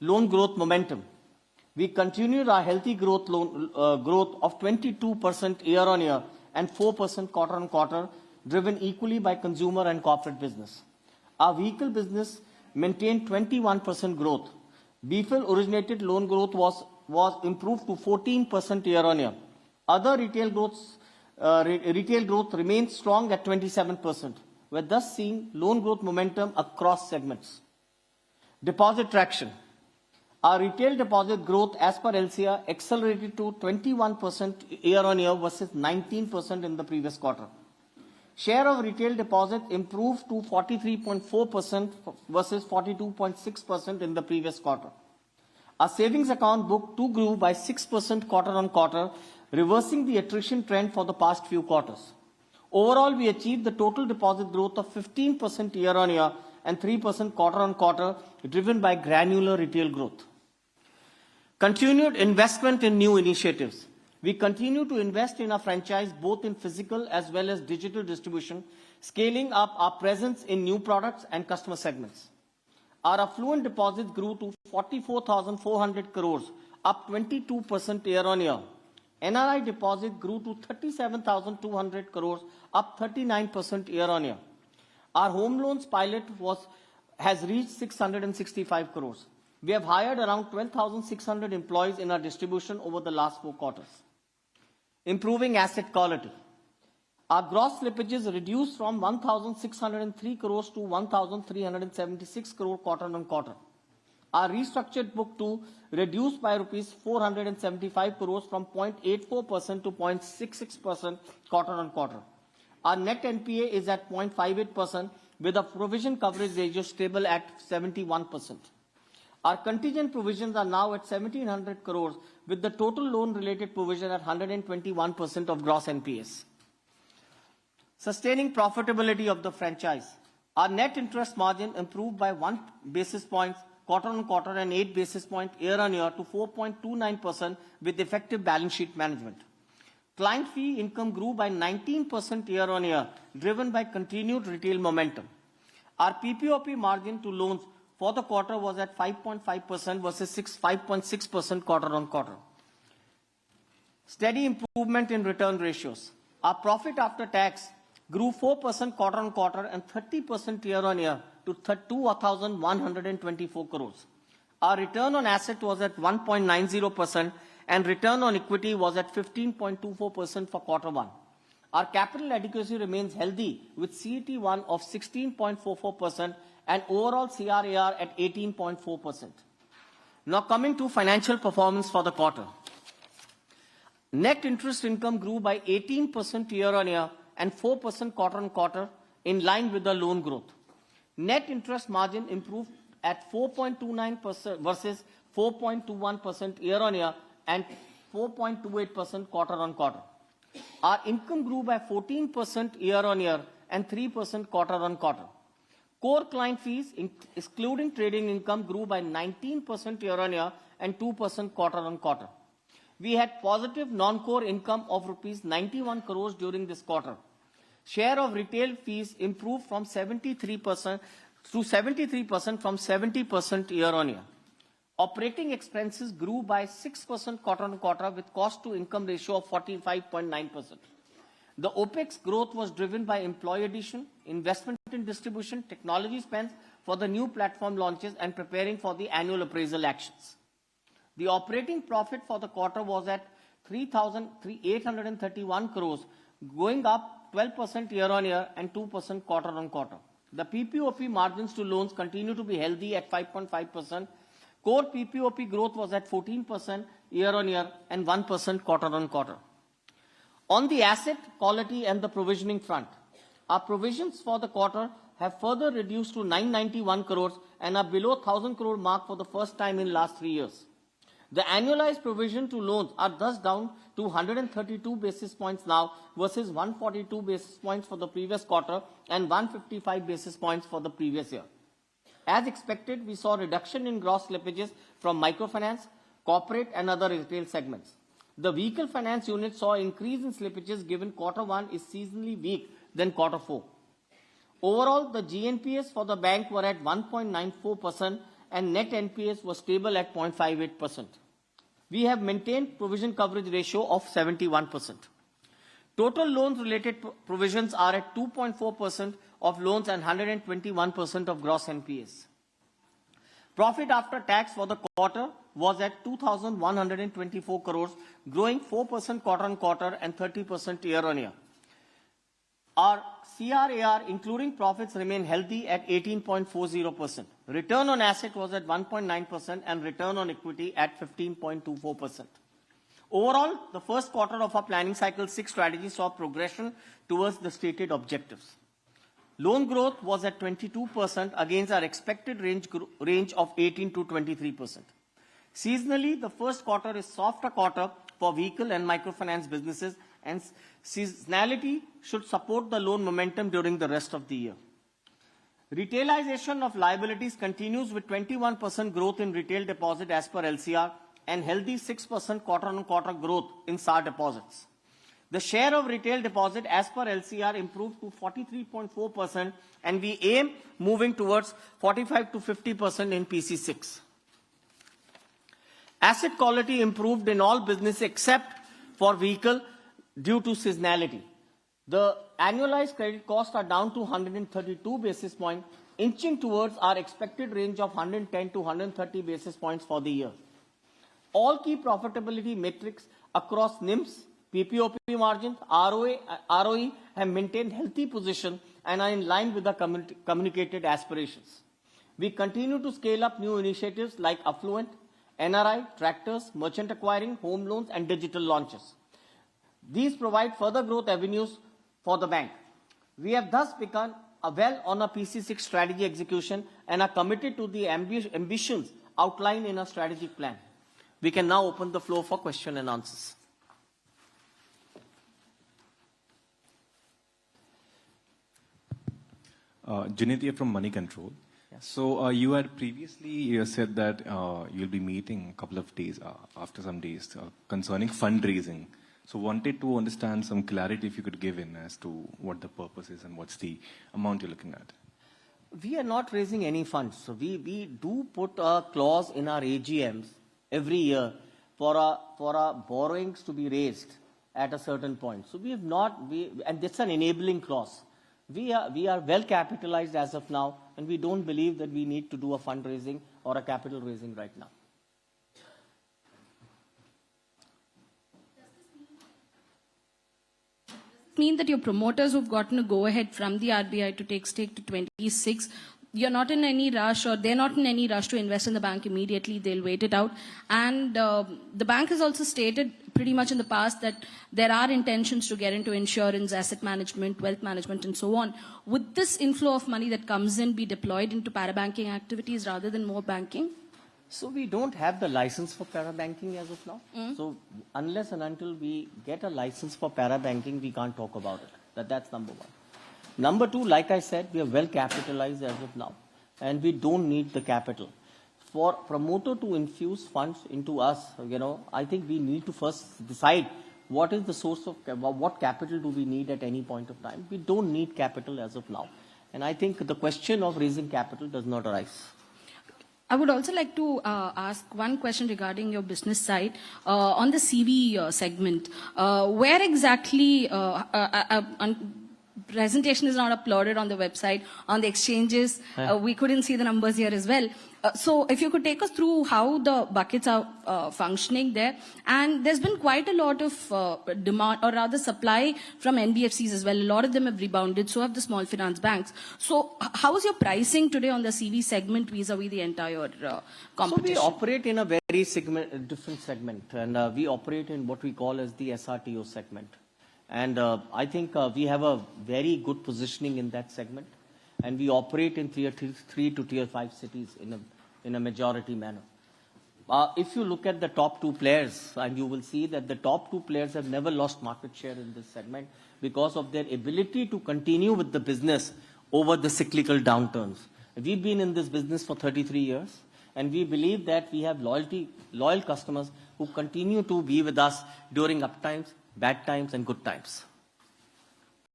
Loan growth momentum. We continued our healthy growth of 22% year-on-year and 4% quarter-on-quarter, driven equally by consumer and corporate business. Our vehicle business maintained 21% growth. BFIL originated loan growth was improved to 14% year-on-year. Other retail growth remains strong at 27%. We're thus seeing loan growth momentum across segments. Deposit traction. Our retail deposit growth as per LCR accelerated to 21% year-on-year versus 19% in the previous quarter. Share of retail deposit improved to 43.4% versus 42.6% in the previous quarter. Our savings account book too grew by 6% quarter-on-quarter, reversing the attrition trend for the past few quarters. Overall, we achieved the total deposit growth of 15% year-on-year and 3% quarter-on-quarter, driven by granular retail growth. Continued investment in new initiatives. We continue to invest in our franchise both in physical as well as digital distribution, scaling up our presence in new products and customer segments. Our affluent deposits grew to 44,400 crores, up 22% year-on-year. NRI deposit grew to 37,200 crores, up 39% year-on-year. Our home loans pilot has reached 665 crores. We have hired around 12,600 employees in our distribution over the last 4 quarters. Improving asset quality. Our gross slippages reduced from 1,603 crores to 1,376 crore quarter-on-quarter. Our restructured book too reduced by rupees 475 crores from 0.84% to 0.66% quarter-on-quarter. Our net NPA is at 0.58% with a provision coverage ratio stable at 71%. Our contingent provisions are now at 1,700 crores with the total loan-related provision at 121% of gross NPAs. Sustaining profitability of the franchise. Our net interest margin improved by 1 basis point quarter-on-quarter and 8 basis points year-on-year to 4.29% with effective balance sheet management. Client fee income grew by 19% year-on-year, driven by continued retail momentum. Our PPOP margin to loans for the quarter was at 5.5% versus 5.6% quarter-on-quarter. Steady improvement in return ratios. Our profit after tax grew 4% quarter-on-quarter and 30% year-on-year to 2,124 crores. Our return on asset was at 1.90% and return on equity was at 15.24% for Q1. Our capital adequacy remains healthy with CET1 of 16.44% and overall CRAR at 18.4%. Now coming to financial performance for the quarter. Net interest income grew by 18% year-on-year and 4% quarter-on-quarter in line with the loan growth. Net interest margin improved at 4.29% versus 4.21% year-on-year and 4.28% quarter-on-quarter. Our income grew by 14% year-on-year and 3% quarter-on-quarter. Core client fees, excluding trading income, grew by 19% year-on-year and 2% quarter-on-quarter. We had positive non-core income of rupees 91 crores during this quarter. Share of retail fees improved from 73% to 73% from 70% year-on-year. Operating expenses grew by 6% quarter-on-quarter with cost-to-income ratio of 45.9%. The OPEX growth was driven by employee addition, investment in distribution, technology spends for the new platform launches and preparing for the annual appraisal actions. The operating profit for the quarter was at 3,831 crores, going up 12% year-on-year and 2% quarter-on-quarter. The PPOP margins to loans continue to be healthy at 5.5%. Core PPOP growth was at 14% year-on-year and 1% quarter-on-quarter. On the asset quality and the provisioning front, our provisions for the quarter have further reduced to 991 crores and are below 1,000 crore mark for the first time in last 3 years. The annualized provision to loans are thus down to 132 basis points now versus 142 basis points for the previous quarter and 155 basis points for the previous year. As expected, we saw a reduction in gross slippages from microfinance, corporate and other retail segments. The vehicle finance unit saw an increase in slippages given Q1 is seasonally weak than Q4. Overall, the GNPAs for the bank were at 1.94% and net NPAs was stable at 0.58%. We have maintained provision coverage ratio of 71%. Total loans-related provisions are at 2.4% of loans and 121% of gross NPAs. Profit after tax for the quarter was at 2,124 crores, growing 4% quarter-on-quarter and 30% year-on-year. Our CRAR, including profits, remain healthy at 18.40%. Return on asset was at 1.9% and return on equity at 15.24%. Overall, the first quarter of our planning cycle 6 strategy saw progression towards the stated objectives. Loan growth was at 22% against our expected range of 18 to 23%. Seasonally, the first quarter is softer quarter for vehicle and microfinance businesses, and seasonality should support the loan momentum during the rest of the year. Retailization of liabilities continues with 21% growth in retail deposit as per LCR and healthy 6% quarter-on-quarter growth in SAR deposits. The share of retail deposit as per LCR improved to 43.4%, and we aim moving towards 45 to 50% in PC6. Asset quality improved in all business except for vehicle due to seasonality. The annualized credit costs are down to 132 basis points, inching towards our expected range of 110 to 130 basis points for the year. All key profitability metrics across NIMs, PPOP margins, ROE have maintained healthy position and are in line with the communicated aspirations. We continue to scale up new initiatives like Affluent, NRI, tractors, merchant acquiring, home loans, and digital launches. These provide further growth avenues for the bank. We have thus begun well on a PC6 strategy execution and are committed to the ambitions outlined in our strategic plan. We can now open the floor for question and answers. Janitya from Money Control. Yes. So you had previously said that you'll be meeting a couple of days, after some days, concerning fundraising. So wanted to understand some clarity if you could give in as to what the purpose is and what's the amount you're looking at. We are not raising any funds. So we do put a clause in our AGMs every year for our borrowings to be raised at a certain point. So we have not, and that's an enabling clause. We are well capitalized as of now, and we don't believe that we need to do a fundraising or a capital raising right now. Mean that your promoters who've gotten a go-ahead from the RBI to take stake to 26, you're not in any rush, or they're not in any rush to invest in the bank immediately, they'll wait it out. And the bank has also stated pretty much in the past that there are intentions to get into insurance, asset management, wealth management, and so on. Would this inflow of money that comes in be deployed into parabanking activities rather than more banking? So we don't have the license for parabanking as of now. So unless and until we get a license for parabanking, we can't talk about it. That's number one. Number two, like I said, we are well capitalized as of now, and we don't need the capital. For promoter to infuse funds into us, I think we need to first decide what is the source of, what capital do we need at any point of time. We don't need capital as of now. And I think the question of raising capital does not arise. I would also like to ask one question regarding your business side. On the CV segment, where exactly, presentation is not uploaded on the website, on the exchanges, we couldn't see the numbers here as well. So if you could take us through how the buckets are functioning there. And there's been quite a lot of demand, or rather supply, from NBFCs as well. A lot of them have rebounded, so have the small finance banks. So how is your pricing today on the CV segment vis-a-vis the entire competition? So we operate in a very different segment, and we operate in what we call as the SRTO segment. And I think we have a very good positioning in that segment. And we operate in tier 3 to tier 5 cities in a majority manner. If you look at the top 2 players, and you will see that the top 2 players have never lost market share in this segment because of their ability to continue with the business over the cyclical downturns. We've been in this business for 33 years, and we believe that we have loyal customers who continue to be with us during up times, bad times, and good times.